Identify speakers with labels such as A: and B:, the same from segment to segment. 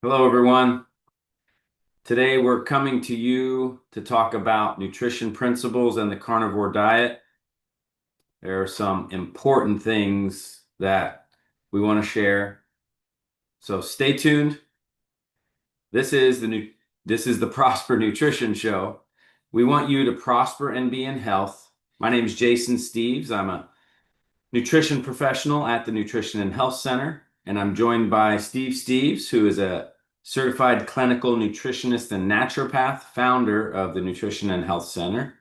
A: Hello, everyone. Today we're coming to you to talk about nutrition principles and the carnivore diet. There are some important things that we want to share. So stay tuned. This is the Prosper Nutrition Show. We want you to prosper and be in health. My name is Jason Steves. I'm a nutrition professional at the Nutrition and Health Center, and I'm joined by Steve Steves, who is a certified clinical nutritionist and naturopath, founder of the Nutrition and Health Center.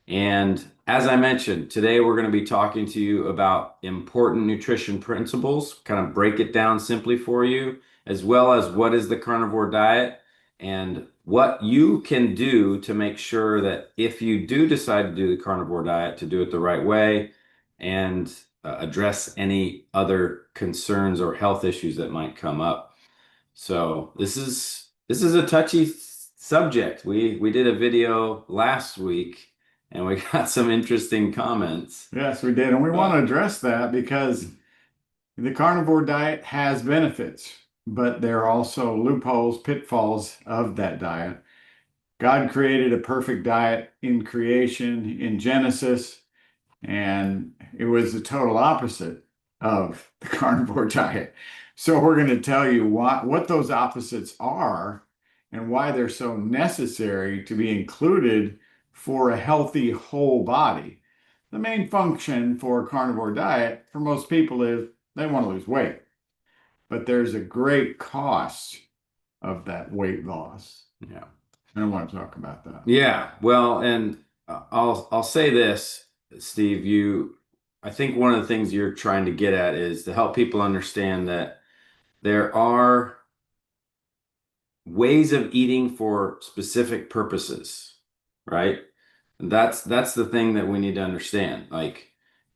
A: And as I mentioned, today we're going to be talking to you about important nutrition principles, kind of break it down simply for you, as well as what is the carnivore diet and what you can do to make sure that if you do decide to do the carnivore diet, to do it the right way and address any other concerns or health issues that might come up. So this is a touchy subject. We did a video last week and we got some interesting comments.
B: Yes, we did. And we want to
A: But
B: address that because the carnivore diet has benefits, but there are also loopholes, pitfalls of that diet. God created a perfect diet in creation, in Genesis, and it was the total opposite of the carnivore diet. So we're going to tell you what those opposites are and why they're so necessary to be included for a healthy whole body. The main function for a carnivore diet for most people is they want to lose weight, but there's a great cost of that weight loss.
A: yeah.
B: I don't want to talk about that.
A: Yeah, well, and I'll say this, Steve, I think one of the things you're trying to get at is to help people understand that there are ways of eating for specific purposes, right? And that's the thing that we need to understand. Like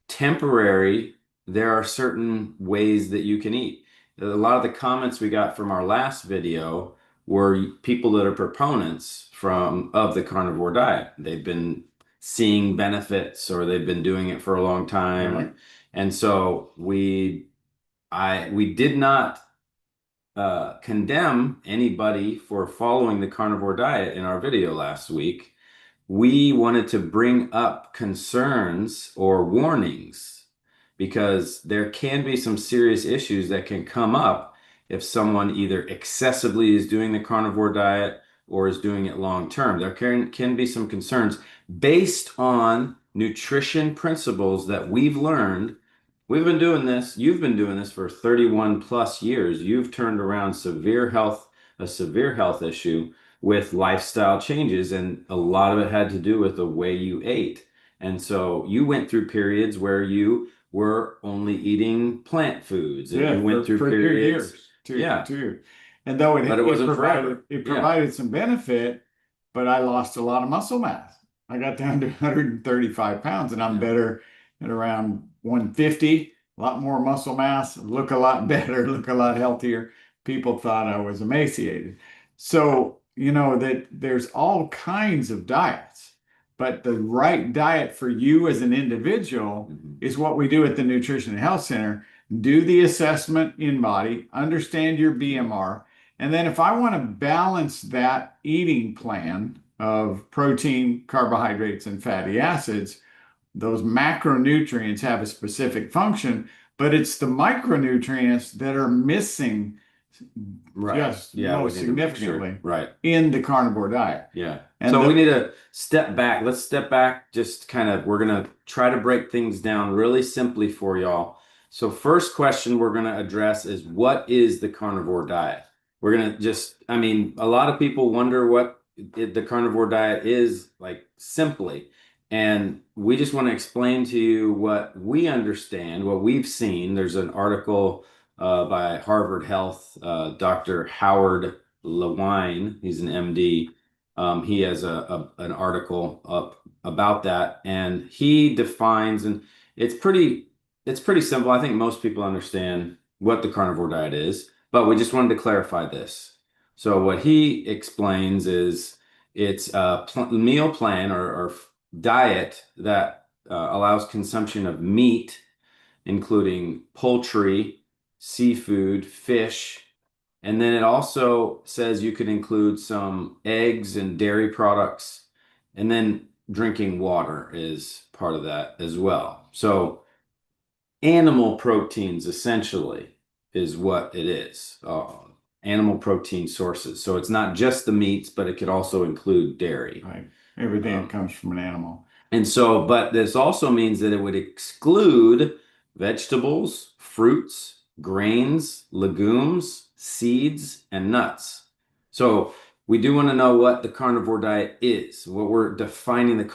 A: temporary, there are certain ways that you can eat. A lot of the comments we got from our last video were people that are proponents from of the carnivore diet. They've been seeing benefits or they've been doing it for a long time.
B: Right.
A: And so we did not condemn anybody for following the carnivore diet in our video last week. We wanted to bring up concerns or warnings because there can be some serious issues that can come up if someone either excessively is doing the carnivore diet or is doing it long term. There can be some concerns based on nutrition principles that we've learned. We've been doing this, you've been doing this for 31 plus years. You've turned around a severe health issue with lifestyle changes, and a lot of it had to do with the way you ate. And so you went through periods where you were only eating plant foods, and you
B: Yeah,
A: went through
B: for 2 years,
A: periods, yeah,
B: 2 years. And though
A: but it
B: it
A: wasn't
B: provided
A: forever. Yeah,
B: some benefit, but I lost a lot of muscle mass. I got down to 135 pounds and I'm
A: yeah,
B: better at around 150, a lot more muscle mass, look a lot better, look a lot healthier. People thought I was emaciated. So, that there's all kinds of diets, but the right diet for you as an individual
A: mhm,
B: is what we do at the Nutrition and Health Center. Do the assessment in body, understand your
A: yeah,
B: BMR, and then if I want to balance that eating plan of protein, carbohydrates, and fatty acids, those macronutrients have a specific function, but it's the micronutrients that are missing
A: right.
B: just
A: Yeah, we
B: most
A: need to make sure.
B: significantly
A: Right.
B: in the carnivore diet.
A: Yeah.
B: And
A: So we need to step back. Let's step back, just kind of, we're going to try to break things down really simply for y'all. So, first question we're going to address is what is the carnivore diet? We're going to I mean, a lot of people wonder what the carnivore diet is, like simply. And we just want to explain to you what we understand, what we've seen. There's an article by Harvard Health, Dr. Howard Lewine. He's an MD. He has an article up about that, and he defines, and it's pretty simple. I think most people understand what the carnivore diet is, but we just wanted to clarify this. So what he explains is it's a meal plan or diet that allows consumption of meat, including poultry, seafood, fish, And then it also says you could include some eggs and dairy products. And then drinking water is part of that as well. So animal proteins essentially is what it is. Animal protein sources. So it's not just the meats, but it could also include dairy.
B: Right. Everything that
A: Um,
B: comes from an animal.
A: and so, but this also means that it would exclude vegetables, fruits, grains, legumes, seeds, and nuts. So we do want to know what the carnivore diet is, what we're defining the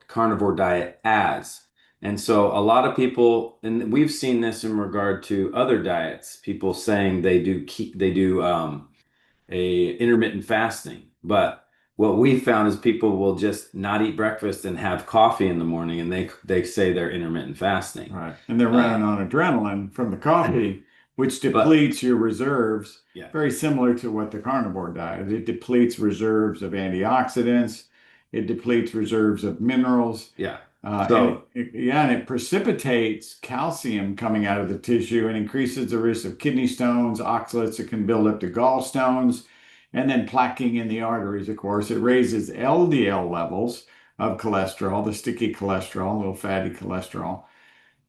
A: carnivore diet as. And so a lot of people, and we've seen this in regard to other diets, people saying they do a intermittent fasting. But what we found is people will just not eat breakfast and have coffee in the morning, and they say they're intermittent fasting.
B: Right. And they're
A: Uh,
B: running on adrenaline from the coffee, which
A: but
B: depletes your reserves,
A: yeah,
B: very similar to what the carnivore diet. It depletes reserves of antioxidants, it depletes reserves of minerals.
A: yeah.
B: And
A: So
B: yeah, and it precipitates calcium coming out of the tissue and increases the risk of kidney stones, oxalates that can build up to gallstones, and then plaquing in the arteries, of course. It raises LDL levels of cholesterol, the sticky cholesterol, little fatty cholesterol.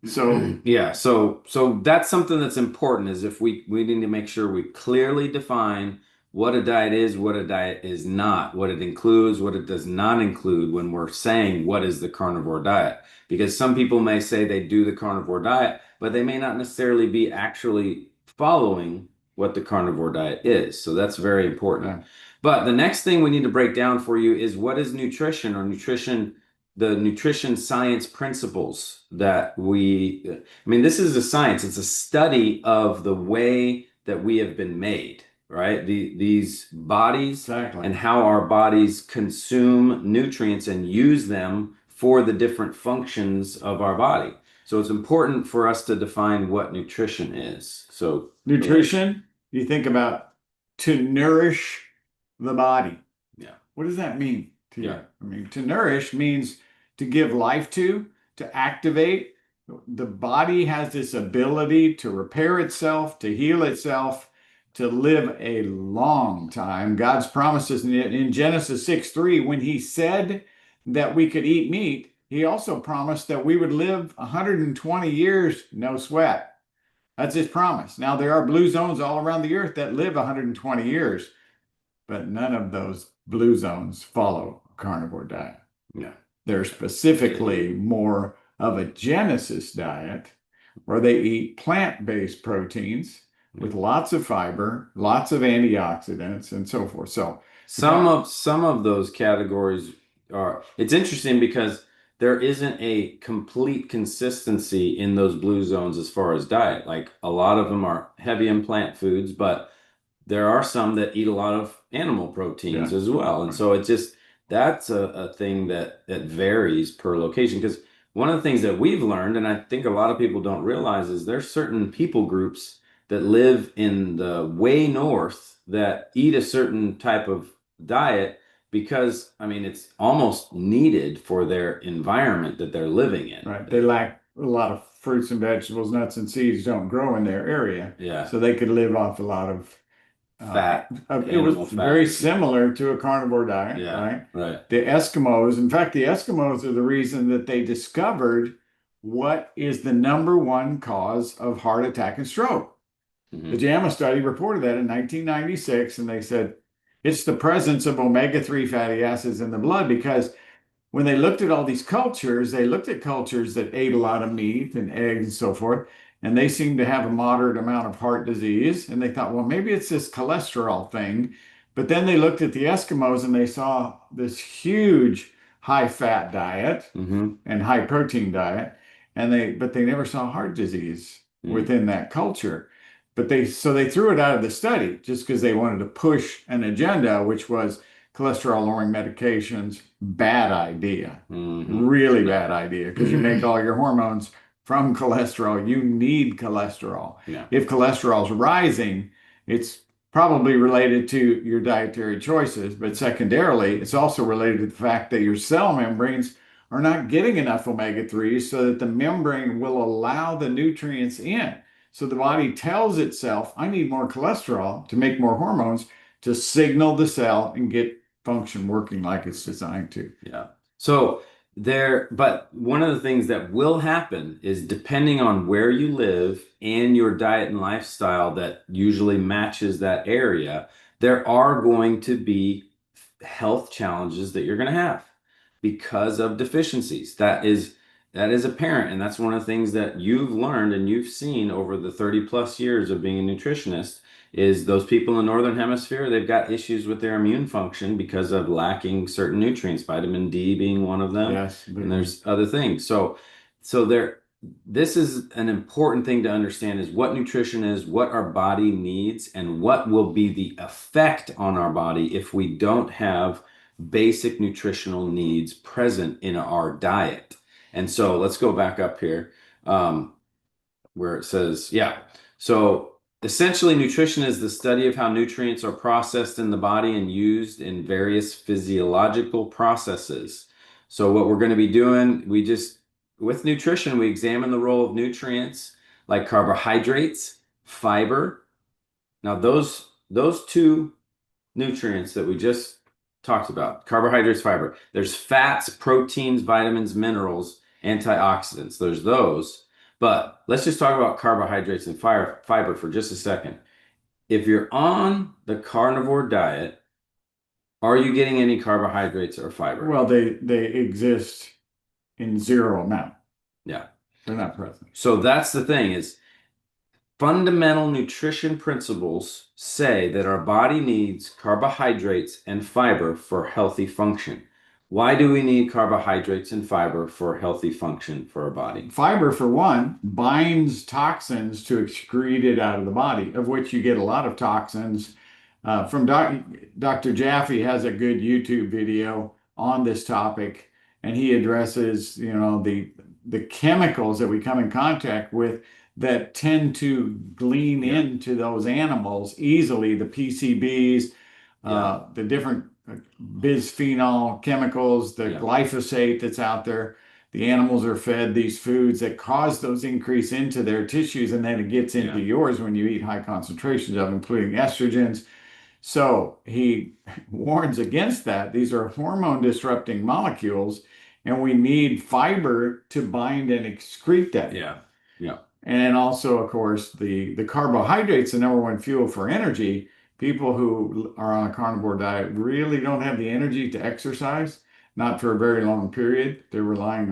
B: So,
A: yeah, so that's something that's important is if we need to make sure we clearly define what a diet is, what a diet is not, what it includes, what it does not include when we're saying what is the carnivore diet. Because some people may say they do the carnivore diet, but they may not necessarily be actually following what the carnivore diet is. So that's very important.
B: yeah,
A: But the next thing we need to break down for you is what is nutrition or nutrition the nutrition science principles that I mean, this is a science, it's a study of the way that we have been made, right? These bodies
B: exactly.
A: and how our bodies consume nutrients and use them for the different functions of our body. So it's important for us to define what nutrition is. So go ahead.
B: Nutrition, you think about to nourish the body.
A: Yeah.
B: What does that mean to you?
A: Yeah.
B: I mean, to nourish means to give life to activate. The body has this ability to repair itself, to heal itself, to live a long time. God's promises in Genesis 6:3, when he said that we could eat meat, he also promised that we would live 120 years, no sweat. That's his promise. Now, there are blue zones all around the earth that live 120 years, but none of those blue zones follow a carnivore diet.
A: Yeah.
B: They're specifically more of a Genesis diet where they eat plant-based proteins with lots of fiber, lots of antioxidants, and so forth. So
A: Some of those categories are it's interesting because there isn't a complete consistency in those blue zones as far as diet. Like a lot of them are heavy in plant foods, but there are some that eat a lot of animal proteins
B: yeah,
A: as well. And
B: right.
A: so it just that's a thing that varies per location. Because one of the things that we've learned, and I think a lot of people don't realize, is there's certain people groups that live in the way north that eat a certain type of diet because I mean it's almost needed for their environment that they're living in.
B: Right. They lack a lot of fruits and vegetables, nuts and seeds don't grow in their area.
A: Yeah,
B: So they could live off a lot of
A: fat,
B: it was
A: animal
B: very
A: fat.
B: similar to a carnivore diet,
A: Yeah,
B: right?
A: right.
B: The Eskimos, in fact, the Eskimos are the reason that they discovered what is the number one cause of heart attack and stroke. The
A: Hmm.
B: JAMA study reported that in 1996, and they said it's the presence of omega-3 fatty acids in the blood because when they looked at all these cultures, they looked at cultures that ate a lot of meat and eggs and so forth, and they seemed to have a moderate amount of heart disease. And they thought, well, maybe it's this cholesterol thing. But then they looked at the Eskimos and they saw this huge high fat diet
A: Hmm.
B: and high protein diet, but they never saw heart disease
A: Mm.
B: within that culture. They threw it out of the study just because they wanted to push an agenda, which was cholesterol lowering medications, bad idea.
A: Hmm.
B: Really
A: Yeah.
B: bad idea because you make all your hormones from cholesterol. You need cholesterol.
A: Yeah.
B: If cholesterol is rising, it's probably related to your dietary choices, but secondarily, it's also related to the fact that your cell membranes are not getting enough omega 3s so that the membrane will allow the nutrients in. So the body tells itself, I need more cholesterol to make more hormones to signal the cell and get function working like it's designed to.
A: Yeah. So but one of the things that will happen is depending on where you live and your diet and lifestyle that usually matches that area, there are going to be health challenges that you're going to have because of deficiencies. That is apparent, and that's one of the things that you've learned and you've seen over the 30 plus years of being a nutritionist is those people in the northern hemisphere, they've got issues with their immune function because of lacking certain nutrients, vitamin D being one of them,
B: Yes, big
A: and
B: one.
A: there's other things. So this is an important thing to understand is what nutrition is, what our body needs, and what will be the effect on our body if we don't have basic nutritional needs present in our diet. And so let's go back up here. Where it says, yeah. So essentially, nutrition is the study of how nutrients are processed in the body and used in various physiological processes. So what we're going to be doing, with nutrition, we examine the role of nutrients like carbohydrates, fiber. Now those two nutrients that we just talked about, carbohydrates, fiber. There's fats, proteins, vitamins, minerals, antioxidants. There's those. But let's just talk about carbohydrates and fiber for just a second. If you're on the carnivore diet, are you getting any carbohydrates or fiber?
B: Well, they exist in zero amount.
A: Yeah.
B: They're not present.
A: So that's the thing is fundamental nutrition principles say that our body needs carbohydrates and fiber for healthy function. Why do we need carbohydrates and fiber for healthy function for our body?
B: Fiber, for one, binds toxins to excrete it out of the body, of which you get a lot of toxins. From Dr. Jaffe has a good YouTube video on this topic, and he addresses, the chemicals that we come in contact with that tend to glean
A: Yeah.
B: into those animals easily, the PCBs,
A: Yeah.
B: the different bisphenol chemicals, the
A: Yeah.
B: glyphosate that's out there. The animals are fed these foods that cause those increase into their tissues, and then it gets into
A: Yeah.
B: yours when you eat high concentrations of, including estrogens. So he warns against that. These are hormone disrupting molecules, and we need fiber to bind and excrete that.
A: Yeah. Yeah.
B: And also, of course, the carbohydrates, the number one fuel for energy. People who are on a carnivore diet really don't have the energy to exercise, not for a very long period. They're relying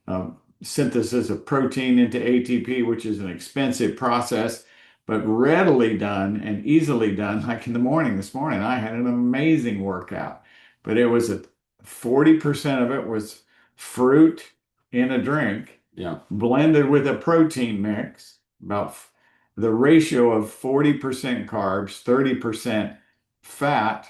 B: on synthesis of protein into ATP, which is an expensive process, but readily done and easily done. Like in the morning, this morning, I had an amazing workout, but it was 40% of it was fruit in a drink
A: Yeah.
B: blended with a protein mix, about the ratio of 40% carbs, 30% fat,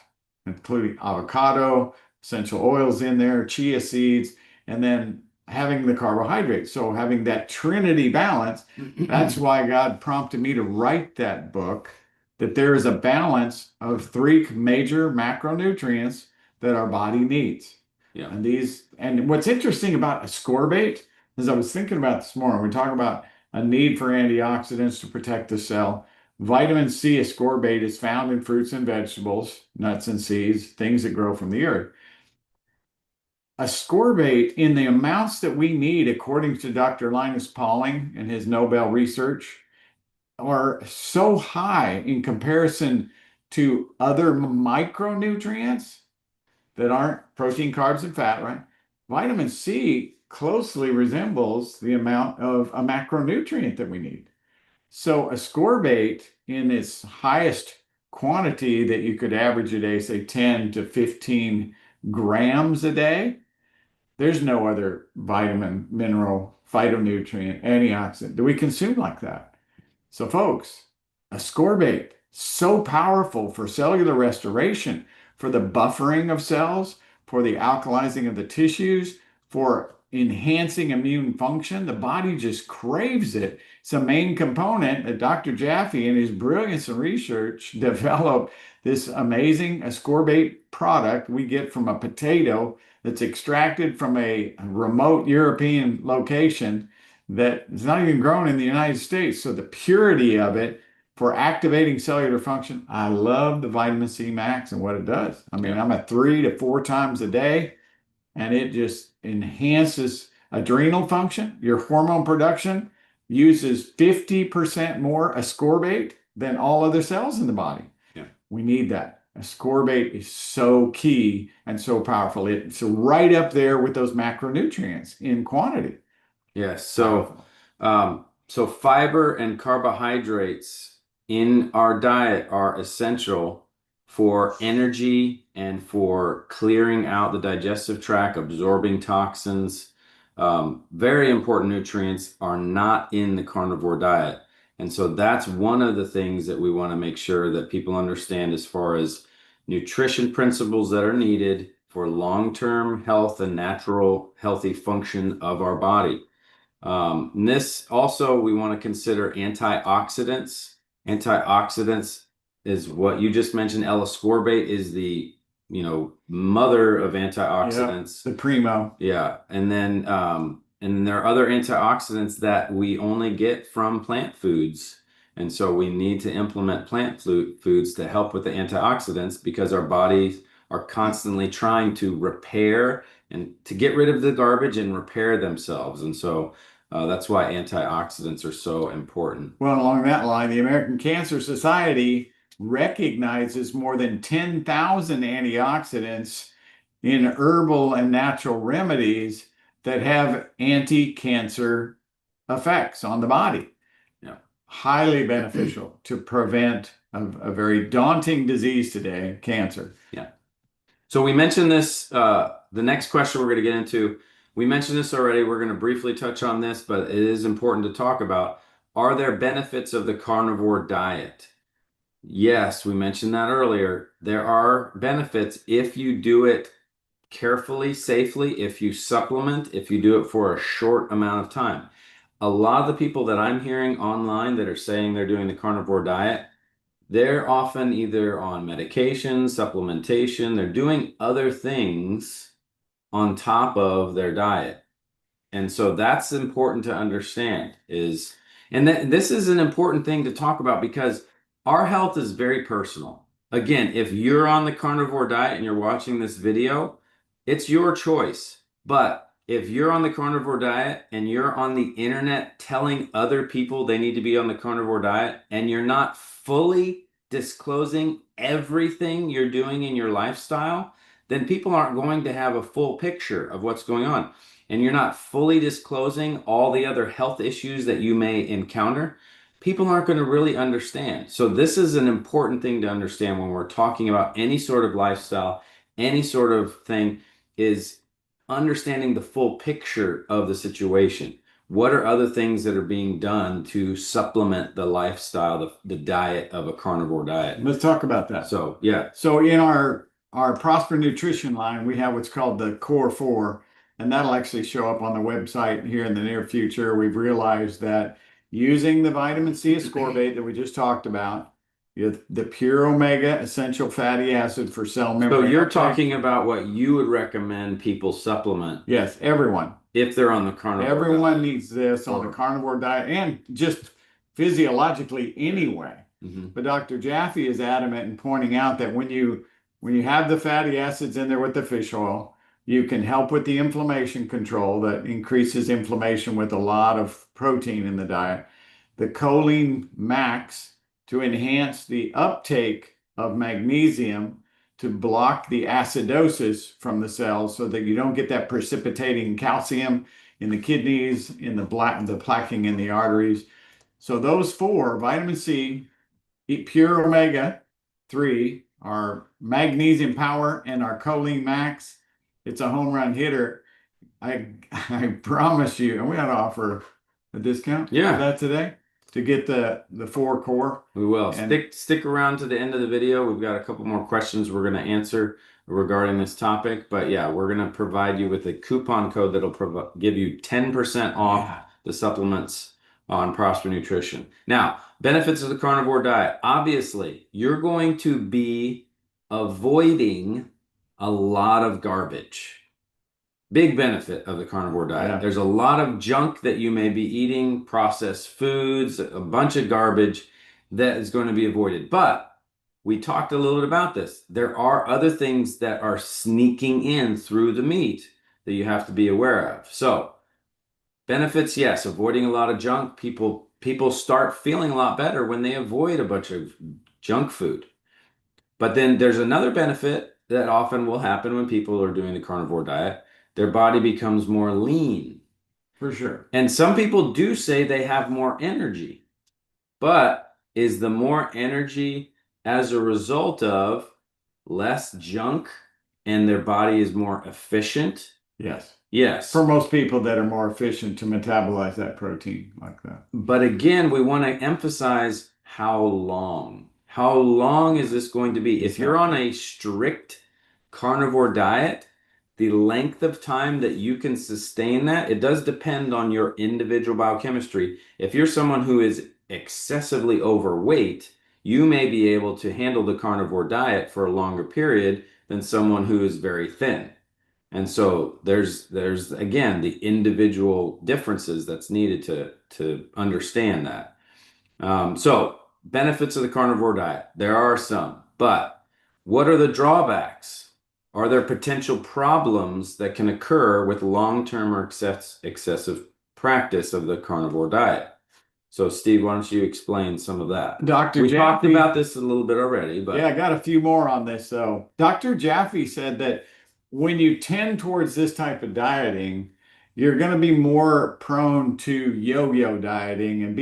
B: including avocado, essential oils in there, chia seeds, and then having the carbohydrates. So having that trinity balance, that's why God prompted me to write that book, that there is a balance of three major macronutrients that our body needs.
A: Yeah.
B: And what's interesting about ascorbate, as I was thinking about this morning, we talk about a need for antioxidants to protect the cell. Vitamin C ascorbate is found in fruits and vegetables, nuts and seeds, things that grow from the earth. Ascorbate, in the amounts that we need, according to Dr. Linus Pauling and his Nobel research, are so high in comparison to other micronutrients that aren't protein, carbs, and fat, right? Vitamin C closely resembles the amount of a macronutrient that we need. So ascorbate in its highest quantity that you could average a day, say 10 to 15 grams a day, there's no other vitamin, mineral, phytonutrient, antioxidant that we consume like that. So folks, ascorbate, so powerful for cellular restoration, for the buffering of cells, for the alkalizing of the tissues, for enhancing immune function. The body just craves it. It's a main component that Dr. Jaffe, in his brilliance in research, developed this amazing ascorbate product we get from a potato that's extracted from a remote European location that is not even grown in the United States. So the purity of it for activating cellular function, I love the vitamin C max and what it does. I mean,
A: Yeah.
B: I'm at 3 to 4 times a day, and it just enhances adrenal function. Your hormone production uses 50% more ascorbate than all other cells in the body.
A: Yeah.
B: We need that. Ascorbate is so key and so powerful. It's right up there with those macronutrients in quantity.
A: Yes. So,
B: Powerful.
A: so fiber and carbohydrates in our diet are essential for energy and for clearing out the digestive tract, absorbing toxins. Very important nutrients are not in the carnivore diet. And so that's one of the things that we want to make sure that people understand as far as nutrition principles that are needed for long-term health and natural healthy function of our body. And this also, we want to consider antioxidants. Antioxidants is what you just mentioned. L-ascorbate is the, mother of
B: Yep.
A: antioxidants.
B: The primo.
A: Yeah. And there are other antioxidants that we only get from plant foods. And so we need to implement foods to help with the antioxidants because our bodies are constantly trying to repair and to get rid of the garbage and repair themselves. And so that's why antioxidants are so important.
B: Well, along that line, the American Cancer Society recognizes more than 10,000 antioxidants in herbal and natural remedies that have anti-cancer effects on the body.
A: Yeah.
B: Highly beneficial to prevent a very daunting disease today, cancer.
A: Yeah. So we mentioned this, the next question we're going to get into, we mentioned this already. We're going to briefly touch on this, but it is important to talk about. Are there benefits of the carnivore diet? Yes, we mentioned that earlier. There are benefits if you do it carefully, safely, if you supplement, if you do it for a short amount of time. A lot of the people that I'm hearing online that are saying they're doing the carnivore diet, they're often either on medication, supplementation, they're doing other things on top of their diet. And so that's important to understand and that this is an important thing to talk about because our health is very personal. Again, if you're on the carnivore diet and you're watching this video, it's your choice. But if you're on the carnivore diet and you're on the internet telling other people they need to be on the carnivore diet and you're not fully disclosing everything you're doing in your lifestyle, then people aren't going to have a full picture of what's going on and you're not fully disclosing all the other health issues that you may encounter, people aren't going to really understand. So this is an important thing to understand when we're talking about any sort of lifestyle, any sort of thing, is understanding the full picture of the situation. What are other things that are being done to supplement the lifestyle, the diet of a carnivore diet?
B: Let's talk about that.
A: So, yeah.
B: So in our Prosper Nutrition line, we have what's called the Core Four, and that'll actually show up on the website here in the near future. We've realized that using the vitamin C ascorbate that we just talked about, the pure omega essential fatty acid for cell
A: So
B: membrane
A: you're
B: uptake.
A: talking about what you would recommend people supplement
B: Yes, everyone.
A: if they're on the carnivore diet.
B: Everyone needs this on the carnivore diet and just physiologically anyway.
A: Mhm.
B: But Dr. Jaffe is adamant in pointing out that when you have the fatty acids in there with the fish oil, you can help with the inflammation control that increases inflammation with a lot of protein in the diet. The choline max to enhance the uptake of magnesium to block the acidosis from the cells so that you don't get that precipitating calcium in the kidneys, in the plaquing in the arteries. So those four, vitamin C, pure omega 3, our magnesium power, and our choline max, it's a home run hitter. I promise you, and we ought to offer a discount for that today to get the four core.
A: We will.
B: And
A: Stick around to the end of the video. We've got a couple more questions we're going to answer regarding this topic. But yeah, we're going to provide you with a coupon code that'll give you 10% off the supplements on Prosper Nutrition. Now, benefits of the carnivore diet. Obviously, you're going to be avoiding a lot of garbage big benefit of the carnivore diet.
B: Yeah,
A: There's a lot of junk that you may be eating, processed foods, a bunch of garbage that is going to be avoided. But we talked a little bit about this. There are other things that are sneaking in through the meat that you have to be aware of. So, benefits, yes, avoiding a lot of junk. People start feeling a lot better when they avoid a bunch of junk food. But then there's another benefit that often will happen when people are doing the carnivore diet. Their body becomes more lean.
B: for sure.
A: And some people do say they have more energy. But is the more energy as a result of less junk and their body is more efficient?
B: Yes. For
A: Yes.
B: most people that are more efficient to metabolize that protein like that.
A: But again, we want to emphasize how long. How long is this going to be? If you're on a strict carnivore diet, the length of time that you can sustain that, it does depend on your individual biochemistry. If you're someone who is excessively overweight, you may be able to handle the carnivore diet for a longer period than someone who is very thin. And so there's again the individual differences that's needed to understand that. So benefits of the carnivore diet, there are some, but what are the drawbacks? Are there potential problems that can occur with long-term or excessive practice of the carnivore diet? So Steve, why don't you explain some of that?
B: Dr.
A: We talked
B: Jaffe,
A: about this a little bit already,
B: yeah, I
A: but
B: got a few more on this. So, Dr. Jaffe said that when you tend towards this type of dieting, you're going to be more prone to yo-yo dieting and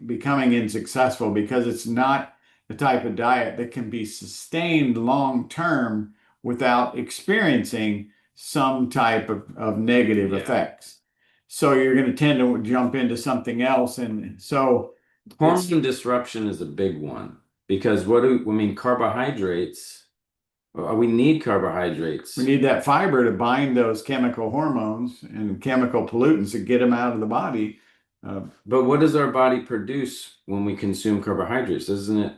B: becoming unsuccessful because it's not the type of diet that can be sustained long term without experiencing some type of negative
A: yeah.
B: effects. So you're going to tend to jump into something else. And so it's
A: Hormone disruption is a big one because what do I mean, carbohydrates, we need
B: we
A: carbohydrates.
B: need that fiber to bind those chemical hormones and chemical pollutants to get them out of the body. Uh,
A: But what does our body produce when we consume carbohydrates? Doesn't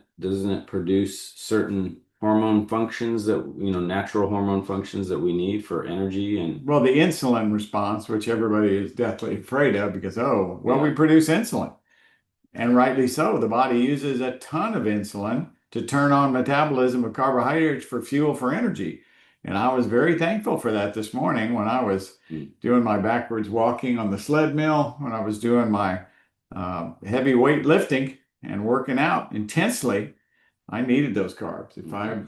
A: it produce certain hormone functions that, natural hormone functions that we need for energy and
B: well, the insulin response, which everybody is deathly afraid of because, oh, well, we
A: yeah.
B: produce insulin. And rightly so. The body uses a ton of insulin to turn on metabolism of carbohydrates for fuel for energy. And I was very thankful for that this morning when I was
A: Mm.
B: doing my backwards walking on the sled mill, when I was doing my heavy weight lifting and working out intensely. I needed those carbs. If
A: Okay.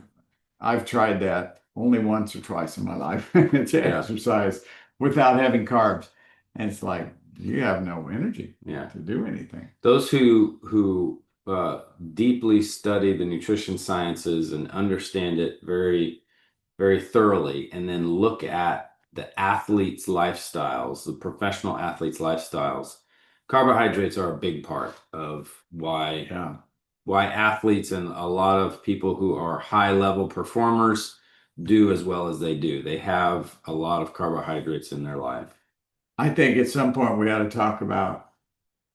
B: I've tried that only once or twice in my life to
A: Yeah.
B: exercise without having carbs. And it's like, you have no energy
A: Yeah.
B: to do anything.
A: Those who deeply study the nutrition sciences and understand it very, very thoroughly, and then look at the athletes' lifestyles, the professional athletes' lifestyles, carbohydrates are a big part of why
B: Yeah.
A: why athletes and a lot of people who are high level performers do as well as they do. They have a lot of carbohydrates in their life.
B: I think at some point we ought to talk about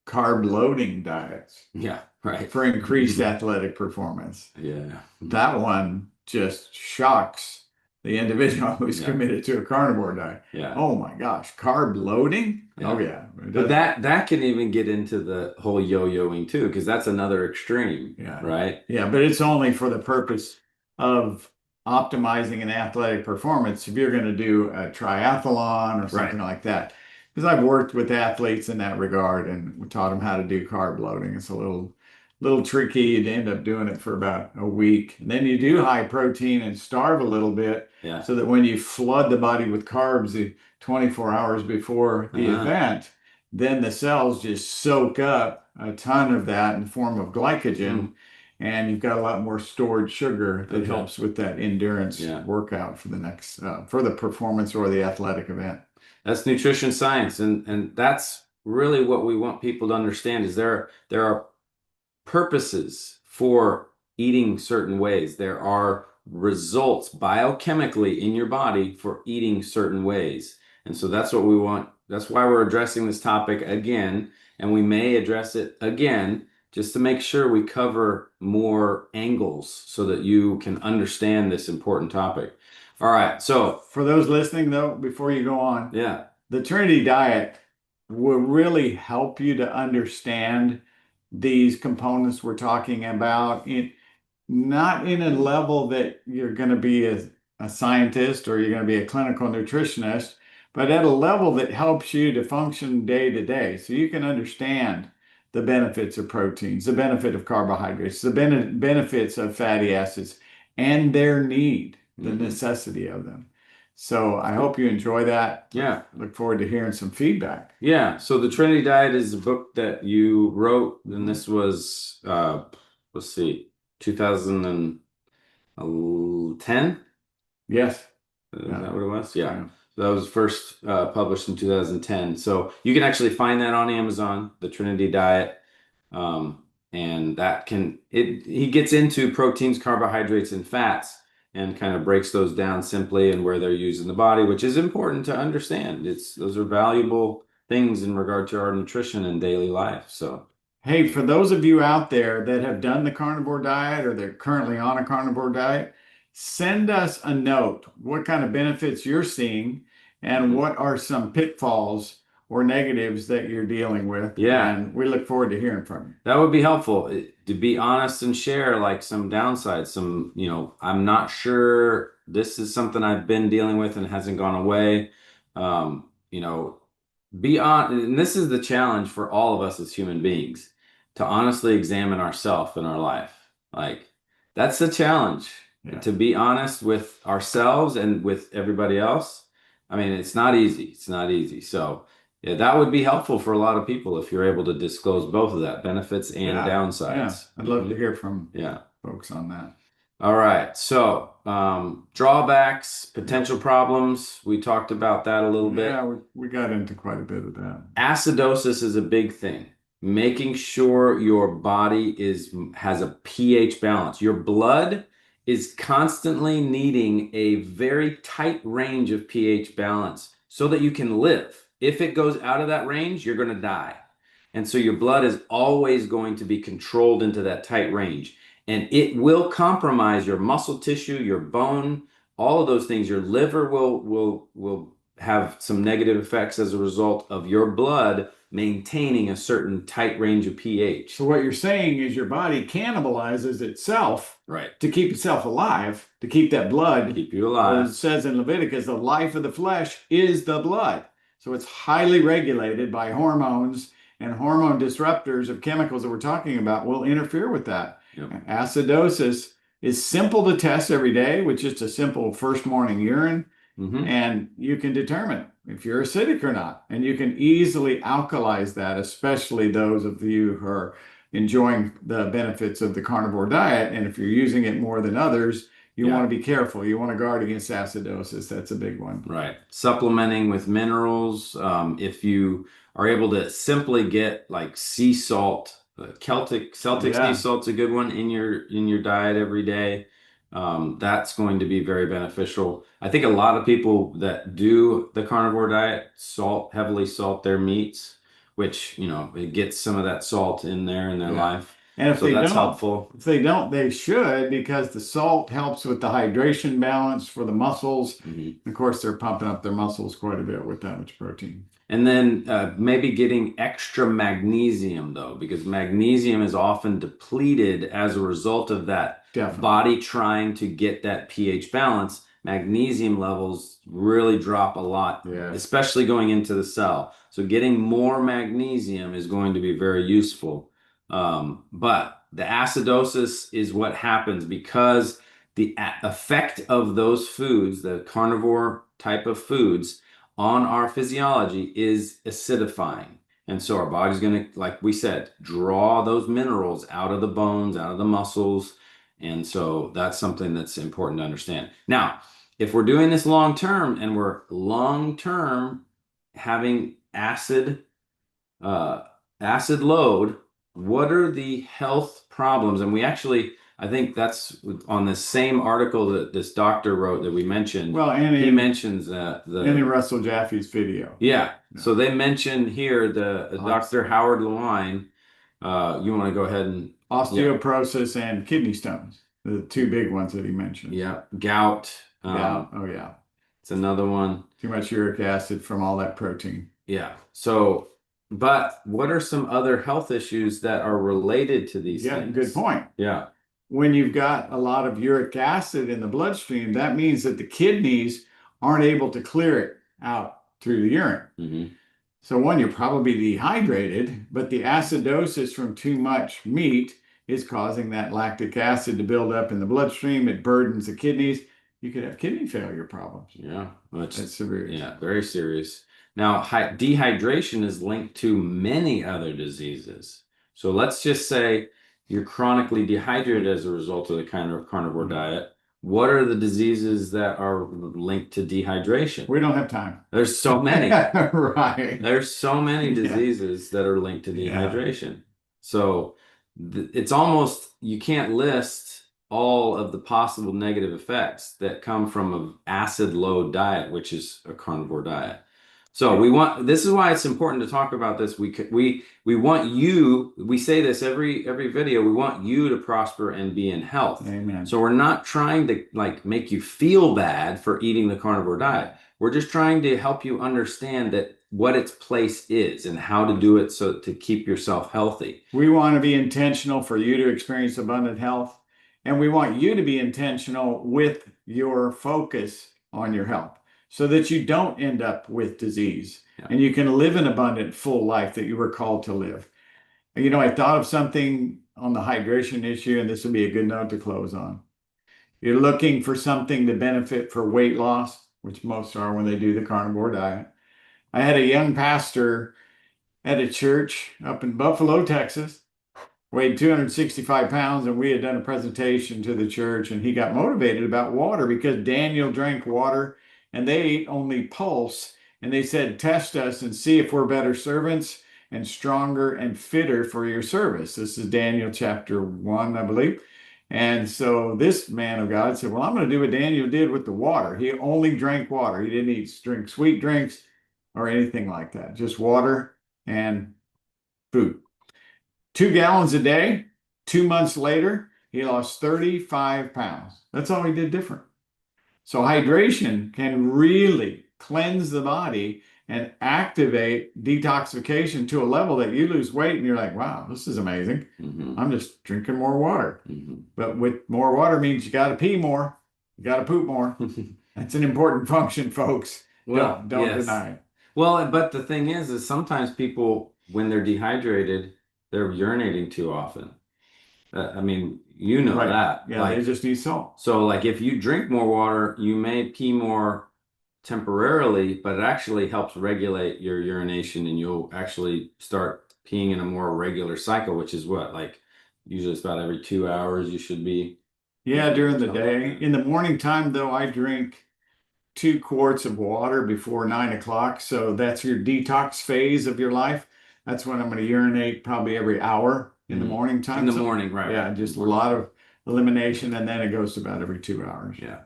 B: carb loading diets
A: Yeah, right.
B: for increased athletic performance.
A: Yeah.
B: That one just shocks the individual who's
A: Yeah.
B: committed to a carnivore diet.
A: Yeah.
B: Oh my gosh, carb loading? Oh
A: Yeah.
B: yeah.
A: But that can even get into the whole yo-yoing too, because that's another extreme,
B: Yeah.
A: right?
B: Yeah, but it's only for the purpose of optimizing an athletic performance if you're going to do a triathlon or
A: Right.
B: something like that. Because I've worked with athletes in that regard and we taught them how to do carb loading. It's a little tricky. You'd end up doing it for about a week. And then you do high protein and starve a little bit
A: Yeah.
B: so that when you flood the body with carbs the 24 hours before the
A: Uh-huh.
B: event, then the cells just soak up a ton of that in the form of glycogen,
A: Mm.
B: and you've got a lot more stored sugar that
A: Okay.
B: helps with that endurance
A: Yeah.
B: workout for the next for the performance or the athletic event.
A: That's nutrition science, and that's really what we want people to understand is there are purposes for eating certain ways. There are results biochemically in your body for eating certain ways. And so that's what we want. That's why we're addressing this topic again, and we may address it again just to make sure we cover more angles so that you can understand this important topic. All right. So,
B: For those listening, though, before you go on,
A: yeah.
B: the Trinity diet will really help you to understand these components we're talking about not in a level that you're going to be a scientist or you're going to be a clinical nutritionist, but at a level that helps you to function day to day. So you can understand the benefits of proteins, the benefit of carbohydrates, the benefits of fatty acids, and their need, the
A: Hmm.
B: necessity of them. So I hope you enjoy that.
A: Yeah.
B: Look forward to hearing some feedback.
A: Yeah. So the Trinity Diet is a book that you wrote, and
B: Mhm.
A: this was let's see, 2010.
B: Yes.
A: Is
B: Yeah.
A: that what it was? Yeah.
B: Yeah.
A: So that was first published in 2010. So you can actually find that on Amazon, the Trinity Diet. Um, and that can it he gets into proteins, carbohydrates, and fats and kind of breaks those down simply and where they're used in the body, which is important to understand. It's those are valuable things in regard to our nutrition and daily life. So
B: Hey, for those of you out there that have done the carnivore diet or they're currently on a carnivore diet, send us a note. What kind of benefits you're seeing and
A: mhm.
B: what are some pitfalls or negatives that you're dealing with?
A: Yeah.
B: And we look forward to hearing from you.
A: That would be helpful to be honest and share like some downsides, some, I'm not sure this is something I've been dealing with and hasn't gone away. Um, you know, be on, and this is the challenge for all of us as human beings to honestly examine ourselves in our life. Like that's the challenge
B: Yeah.
A: to be honest with ourselves and with everybody else. I mean, it's not easy. It's not easy. So, yeah, that would be helpful for a lot of people if you're able to disclose both of that, benefits and
B: Yeah. Yeah.
A: downsides.
B: I'd love to hear from
A: Yeah.
B: folks on that.
A: All right. So, drawbacks,
B: Yep.
A: potential problems. We talked about that a little
B: Yeah,
A: bit.
B: we got into quite a bit of that.
A: Acidosis is a big thing. Making sure your body has a pH balance. Your blood is constantly needing a very tight range of pH balance so that you can live. If it goes out of that range, you're going to die. And so your blood is always going to be controlled into that tight range. And it will compromise your muscle tissue, your bone, all of those things. Your liver will have some negative effects as a result of your blood maintaining a certain tight range of
B: So
A: pH.
B: what you're saying is your body cannibalizes itself
A: Right.
B: to keep itself alive, to keep that blood.
A: Keep you
B: What it
A: alive.
B: says in Leviticus, the life of the flesh is the blood. So it's highly regulated by hormones, and hormone disruptors of chemicals that we're talking about will interfere with that.
A: Yep.
B: Acidosis is simple to test every day with just a simple first morning urine,
A: Hmm.
B: and you can determine if you're acidic or not. And you can easily alkalize that, especially those of you who are enjoying the benefits of the carnivore diet. And if you're using it more than others, you
A: Yeah.
B: want to be careful. You want to guard against acidosis. That's a big one.
A: Right. Supplementing with minerals. If you are able to simply get like sea salt, Celtic sea
B: Yeah.
A: salt's a good one in your diet every day. That's going to be very beneficial. I think a lot of people that do the carnivore diet heavily salt their meats, which, it gets some of that salt in there in their
B: Yeah.
A: life.
B: And
A: So that's helpful.
B: if they don't, they should because the salt helps with the hydration balance for the muscles.
A: Mhm.
B: Of course, they're pumping up their muscles quite a bit with that much protein.
A: And then maybe getting extra magnesium, though, because magnesium is often depleted as a result of that
B: Definitely.
A: body trying to get that pH balance. Magnesium levels really drop a lot,
B: Yes.
A: especially going into the cell. So getting more magnesium is going to be very useful. But the acidosis is what happens because the effect of those foods, the carnivore type of foods, on our physiology is acidifying. And so our body's going to, like we said, draw those minerals out of the bones, out of the muscles. And so that's something that's important to understand. Now, if we're doing this long term and we're long term having uh, acid load, what are the health problems? And we actually, I think that's on the same article that this doctor wrote that we mentioned.
B: Well, and
A: He
B: in
A: mentions that
B: and in Russell Jaffe's video.
A: yeah.
B: Yeah.
A: So they mentioned here the Dr. Howard Lewine. You want to go ahead and yeah,
B: Osteoporosis and kidney stones, the two big ones that he mentioned.
A: yeah, gout,
B: Yeah.
A: Um,
B: Oh, yeah.
A: it's another one.
B: Too much uric acid from all that protein.
A: Yeah. So, but what are some other health issues that are related to these
B: Yeah, good
A: things?
B: point.
A: Yeah.
B: When you've got a lot of uric acid in the bloodstream, that means that the kidneys aren't able to clear it out through the urine.
A: Hmm.
B: So, one, you're probably dehydrated, but the acidosis from too much meat is causing that lactic acid to build up in the bloodstream. It burdens the kidneys. You could have kidney failure problems.
A: Yeah. Which,
B: That's serious.
A: yeah, very serious. Now, dehydration is linked to many other diseases. So let's just say you're chronically dehydrated as a result of the kind of carnivore
B: Mhm.
A: diet. What are the diseases that are linked to dehydration?
B: We don't have time.
A: There's so many.
B: Right.
A: There's so many
B: Yeah.
A: diseases that are linked to
B: Yeah.
A: dehydration. So it's almost, you can't list all of the possible negative effects that come from an acid low diet, which is a carnivore diet. So this is why it's important to talk about this. We want you, we say this every video, we want you to prosper and be in health.
B: Amen.
A: So we're not trying to like make you feel bad for eating the carnivore diet. We're just trying to help you understand that what its place is and how to do it so to keep yourself healthy.
B: We want to be intentional for you to experience abundant health, and we want you to be intentional with your focus on your health so that you don't end up with disease
A: Yeah.
B: and you can live an abundant, full life that you were called to live. I thought of something on the hydration issue, and this would be a good note to close on. You're looking for something to benefit for weight loss, which most are when they do the carnivore diet. I had a young pastor at a church up in Buffalo, Texas, weighed 265 pounds, and we had done a presentation to the church, and he got motivated about water because Daniel drank water and they ate only pulse. And they said, test us and see if we're better servants and stronger and fitter for your service. This is Daniel chapter 1, I believe. And so this man of God said, well, I'm going to do what Daniel did with the water. He only drank water. He didn't drink sweet drinks or anything like that, just water and food. 2 gallons a day. 2 months later, he lost 35 pounds. That's all he did different. So hydration can really cleanse the body and activate detoxification to a level that you lose weight and you're like, wow, this is amazing.
A: Hmm.
B: I'm just drinking more water.
A: Hmm.
B: But with more water means you got to pee more, you got to poop more. That's an important function, folks.
A: Well,
B: Don't
A: yes.
B: deny it.
A: Well, but the thing is sometimes people, when they're dehydrated, they're urinating too often. I mean, you know
B: Right.
A: that.
B: Yeah, they
A: Like,
B: just need salt.
A: so like if you drink more water, you may pee more temporarily, but it actually helps regulate your urination and you'll actually start peeing in a more regular cycle, which is what, like usually it's about every 2 hours you should be
B: Yeah,
A: peeing or
B: during the
A: something like
B: day.
A: that.
B: In the morning time, though, I drink 2 quarts of water before 9 o'clock. So that's your detox phase of your life. That's when I'm going to urinate probably every hour in the
A: Hmm.
B: morning
A: In
B: time.
A: the
B: So
A: morning, right?
B: yeah, just a lot of elimination, and then it goes to about every 2 hours.
A: Yeah.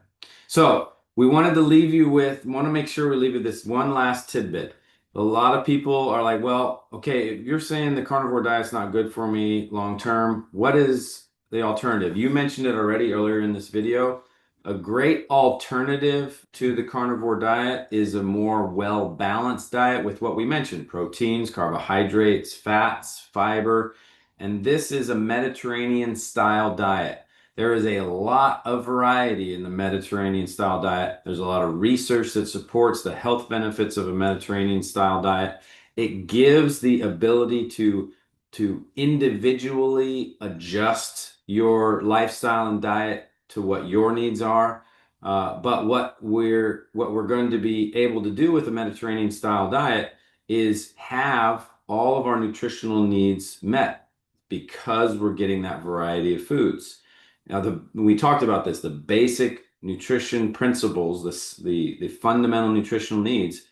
A: So we wanted to leave you with, want to make sure we leave you this one last tidbit. A lot of people are like, well, okay, if you're saying the carnivore diet's not good for me long term, what is the alternative? You mentioned it already earlier in this video. A great alternative to the carnivore diet is a more well-balanced diet with what we mentioned, proteins, carbohydrates, fats, fiber, and this is a Mediterranean style diet. There is a lot of variety in the Mediterranean style diet. There's a lot of research that supports the health benefits of a Mediterranean style diet. It gives the ability to individually adjust your lifestyle and diet to what your needs are. But what we're going to be able to do with a Mediterranean style diet is have all of our nutritional needs met because we're getting that variety of foods. Now, we talked about this, the basic nutrition principles, the fundamental nutritional needs,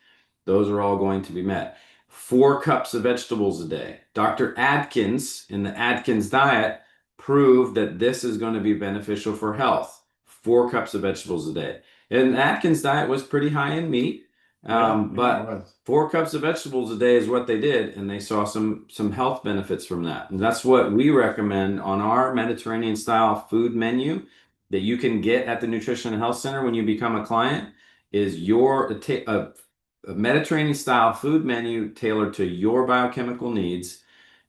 A: those are all going to be met. 4 cups of vegetables a day. Dr. Atkins in the Atkins diet proved that this is going to be beneficial for health. 4 cups of vegetables a day. And Atkins diet was pretty high in meat,
B: Yeah, it
A: but
B: was.
A: 4 cups of vegetables a day is what they did, and they saw some health benefits from that. And that's what we recommend on our Mediterranean style food menu. that you can get at the Nutrition and Health Center when you become a client is a Mediterranean style food menu tailored to your biochemical needs.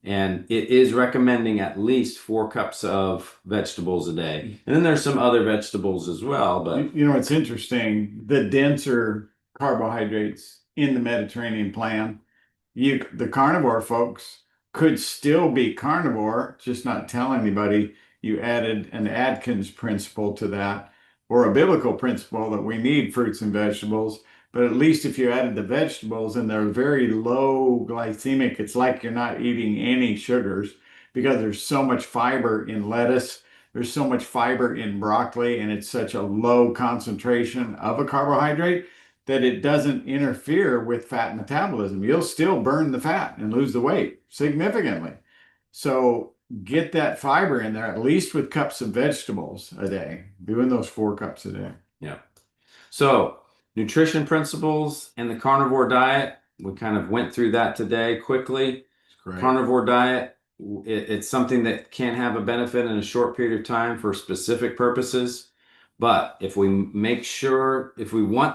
A: And it is recommending at least 4 cups of vegetables a day. And then there's some other vegetables as well, but
B: You know, it's interesting. The denser carbohydrates in the Mediterranean plan, the carnivore folks could still be carnivore, just not tell anybody you added an Atkins principle to that, or a biblical principle that we need fruits and vegetables. But at least if you added the vegetables and they're very low glycemic, it's like you're not eating any sugars because there's so much fiber in lettuce, there's so much fiber in broccoli, and it's such a low concentration of a carbohydrate that it doesn't interfere with fat metabolism. You'll still burn the fat and lose the weight significantly. So get that fiber in there, at least with cups of vegetables a day, doing those 4 cups a day.
A: yeah. So, nutrition principles and the carnivore diet, we kind of went through that today quickly.
B: Great.
A: Carnivore diet, it's something that can have a benefit in a short period of time for specific purposes. But if we want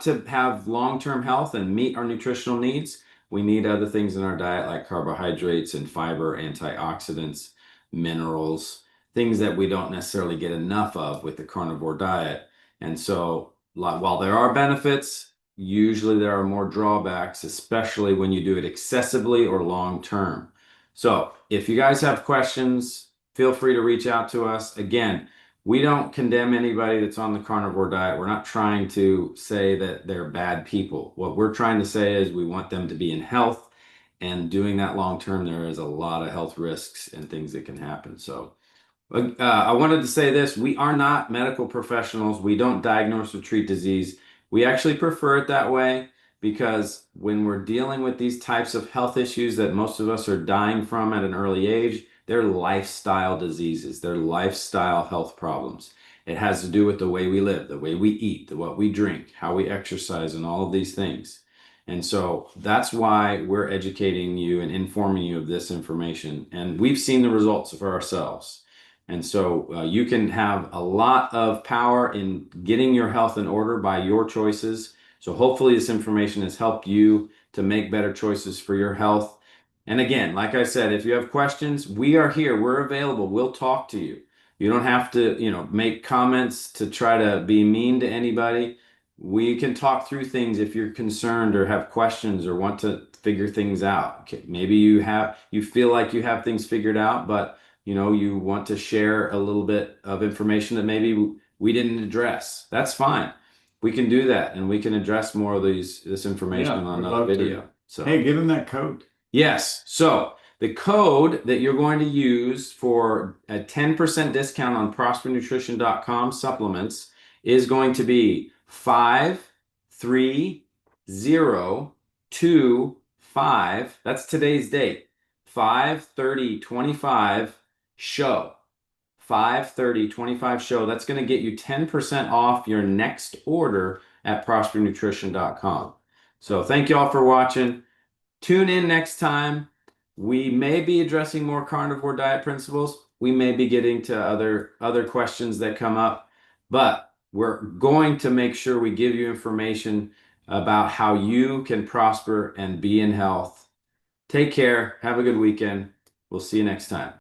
A: to have long-term health and meet our nutritional needs, we need other things in our diet like carbohydrates and fiber, antioxidants, minerals, things that we don't necessarily get enough of with the carnivore diet. And so, while there are benefits, usually there are more drawbacks, especially when you do it excessively or long term. So, if you guys have questions, feel free to reach out to us. Again, we don't condemn anybody that's on the carnivore diet. We're not trying to say that they're bad people. What we're trying to say is we want them to be in health, and doing that long term, there is a lot of health risks and things that can happen. So, I wanted to say this. We are not medical professionals. We don't diagnose or treat disease. We actually prefer it that way because when we're dealing with these types of health issues that most of us are dying from at an early age, they're lifestyle diseases. They're lifestyle health problems. It has to do with the way we live, the way we eat, what we drink, how we exercise, and all of these things. And so that's why we're educating you and informing you of this information. And we've seen the results for ourselves. And so you can have a lot of power in getting your health in order by your choices. So hopefully this information has helped you to make better choices for your health. And again, like I said, if you have questions, we are here. We're available. We'll talk to you. You don't have to, make comments to try to be mean to anybody. We can talk through things if you're concerned or have questions or want to figure things out. Okay, maybe you feel like you have things figured out, but you want to share a little bit of information that maybe we didn't address. That's fine. We can do that, and we can address more of this information
B: Yeah,
A: on
B: we'd
A: another
B: love to.
A: video. So,
B: Hey, give them that code.
A: yes. So the code that you're going to use for a 10% discount on prospernutrition.com supplements is going to be 53025. That's today's date. 5/30/25 show. 5/30/25 show. That's going to get you 10% off your next order at prospernutrition.com. So thank you all for watching. Tune in next time. We may be addressing more carnivore diet principles. We may be getting to other questions that come up, but we're going to make sure we give you information about how you can prosper and be in health. Take care. Have a good weekend. We'll see you next time.